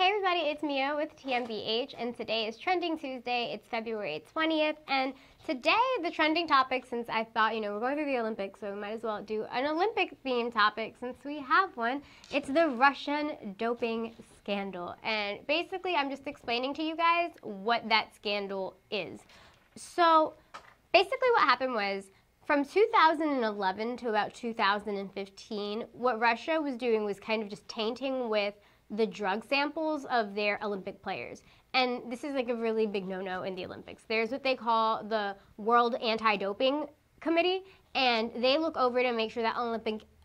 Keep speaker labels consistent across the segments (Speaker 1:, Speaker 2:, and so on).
Speaker 1: Hey everybody, it's Mia with TMBH, and today is Trending Tuesday. It's February 20th, and today the trending topic, since I thought, we're going through the Olympics, so we might as well do an Olympic-themed topic since we have one. It's the Russian doping scandal, and basically I'm just explaining to you guys what that scandal is. So basically what happened was, from 2011 to about 2015, what Russia was doing was kind of just tainting with the drug samples of their Olympic players. And this is like a really big no-no in the Olympics. There's what they call the World Anti-Doping Committee, and they look over to make sure that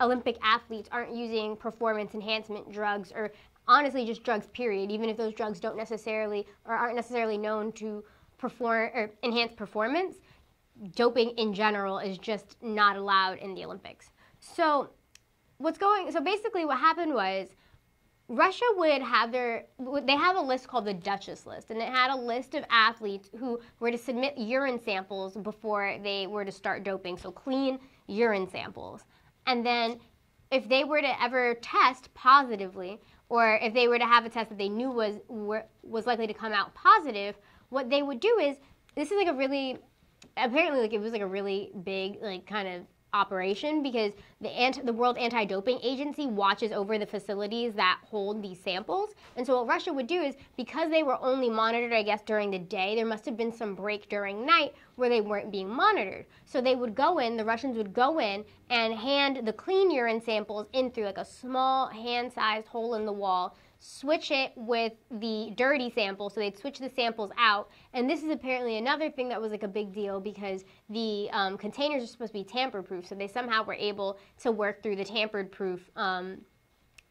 Speaker 1: Olympic athletes aren't using performance enhancement drugs, or honestly just drugs period, even if those drugs don't necessarily or aren't necessarily known to perform or enhance performance. Doping in general is just not allowed in the Olympics. So basically what happened was, Russia would have they have a list called the Duchess list, and it had a list of athletes who were to submit urine samples before they were to start doping, so clean urine samples. And then if they were to ever test positively, or if they were to have a test that they knew was likely to come out positive, what they would do is, this is like a really, apparently it was like a really big kind of operation, because the World Anti-Doping Agency watches over the facilities that hold these samples. And so what Russia would do is, because they were only monitored, I guess, during the day, there must have been some break during night where they weren't being monitored. So they would go in, the Russians would go in and hand the clean urine samples in through like a small hand-sized hole in the wall, switch it with the dirty sample, so they'd switch the samples out. And this is apparently another thing that was like a big deal, because the containers are supposed to be tamper-proof, so they somehow were able to work through the tampered-proof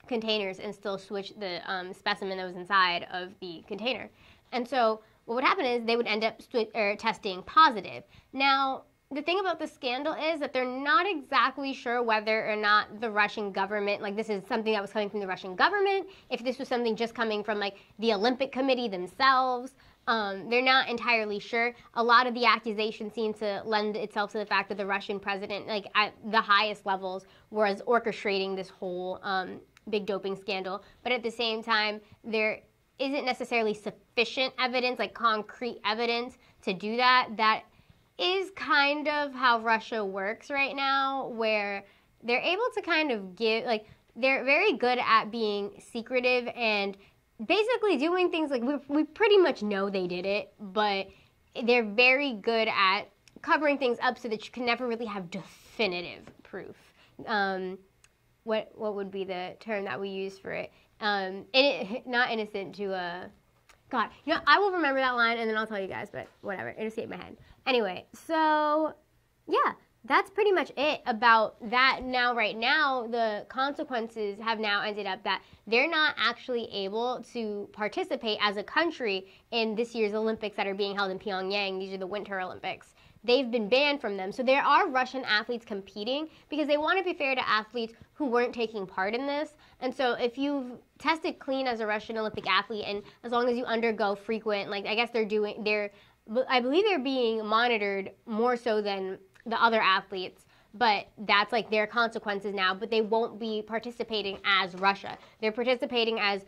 Speaker 1: containers and still switch the specimen that was inside of the container. And so what would happen is they would end up testing positive. Now, the thing about the scandal is that they're not exactly sure whether or not the Russian government, this is something that was coming from the Russian government, if this was something just coming from the Olympic Committee themselves. They're not entirely sure. A lot of the accusations seem to lend itself to the fact that the Russian president, at the highest levels, was orchestrating this whole big doping scandal. But at the same time, there isn't necessarily sufficient evidence, concrete evidence, to do that. That is kind of how Russia works right now, where they're able to kind of they're very good at being secretive and basically doing things we pretty much know they did it, but they're very good at covering things up so that you can never really have definitive proof. What would be the term that we use for it? Not innocent to God, I will remember that line and then I'll tell you guys, but whatever, it escaped my head. Anyway, so yeah, that's pretty much it about that. Now, right now, the consequences have now ended up that they're not actually able to participate as a country in this year's Olympics that are being held in Pyongyang. These are the Winter Olympics. They've been banned from them. So there are Russian athletes competing because they want to be fair to athletes who weren't taking part in this. And so if you've tested clean as a Russian Olympic athlete, and as long as you undergo frequent, I guess I believe they're being monitored more so than the other athletes, but that's their consequences now. But they won't be participating as Russia. They're participating as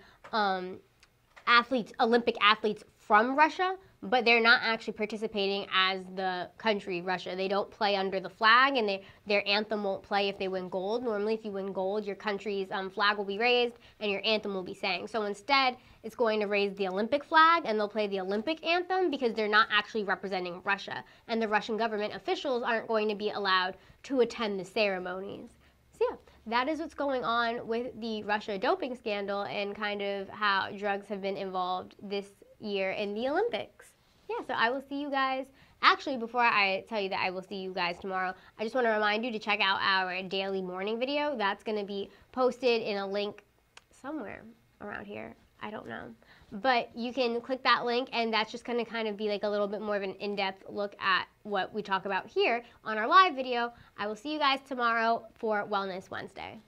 Speaker 1: Olympic athletes from Russia, but they're not actually participating as the country Russia. They don't play under the flag, and their anthem won't play if they win gold. Normally, if you win gold, your country's flag will be raised and your anthem will be sang. So instead, it's going to raise the Olympic flag, and they'll play the Olympic anthem because they're not actually representing Russia. And the Russian government officials aren't going to be allowed to attend the ceremonies. So yeah, that is what's going on with the Russia doping scandal and kind of how drugs have been involved this year in the Olympics. Yeah, so I will see you guys. Actually, before I tell you that I will see you guys tomorrow, I just want to remind you to check out our daily morning video. That's going to be posted in a link somewhere around here. I don't know. But you can click that link, and that's just going to kind of be a little bit more of an in-depth look at what we talk about here on our live video. I will see you guys tomorrow for Wellness Wednesday.